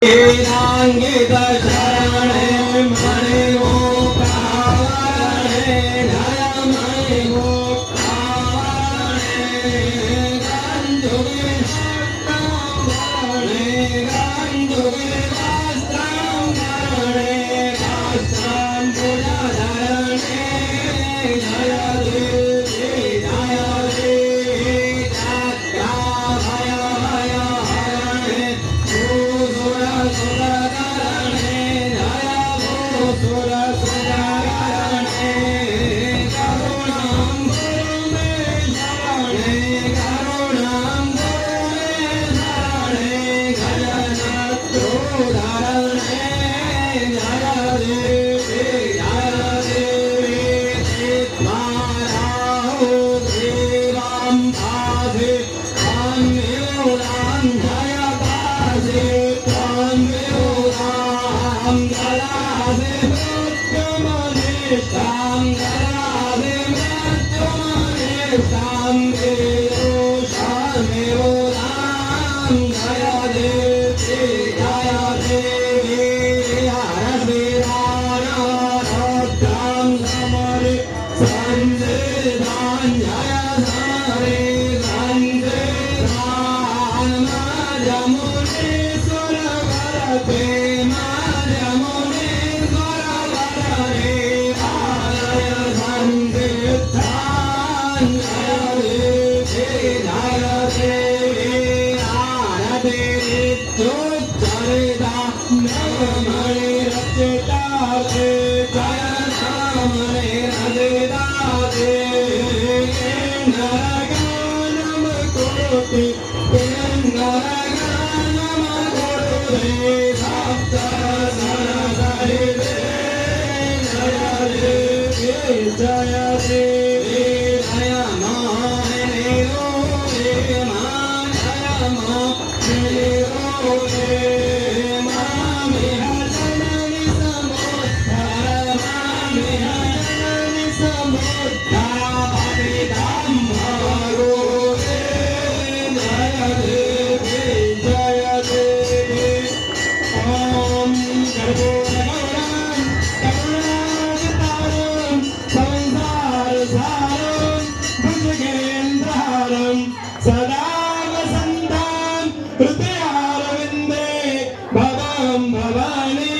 वेदांगित शरणे मणि मोक्षावरणे धर्मणि मोक्षावरणे गंधुगे वस्त्रं गंधुगे वस्त्रं पूजाधरणे जय देवी जय देवी जया भय भय हरणे सुर सुरकरणे जय भो सुर सुरकरणे करुणां गुरु मे शरणे करुणां गुरु मे शरणे गजनत्रोधरणे जय देवी जय देवी चित्माराहो देवां पाधे त्वां जय पाधे त्वां गलाधे मृत्युमनिष्टां गलाधे मृत्युमनिष्टां वेदोषामेवोदां जय देवी जय देवी हरसिरानाथां समरे संदेदां जय समरे संदेदां जमुनेश्वर वरते जमुनेश्वर वरते पालय संदेदां जय देवी जय देवी आरते विद्युच्चरिता नवमणि रचिताते जय नवमणि रचिताते नरगानम कोटि नरगानम कोटि सप्त सरसरिते जय देवी जय देवी जय मोहिनी रोहे मां जय मोहिनी रोहे मामिह जननि समुद्धार मामिह जननि समुद्धार भवितां भवरोगे जय देवी जय देवी ॐ कर्पूरगौरं करुणावतारं संसारसारं भुजगेन्द्रहारं सदा वसन्तं हृदयारविन्दे भवां भवानी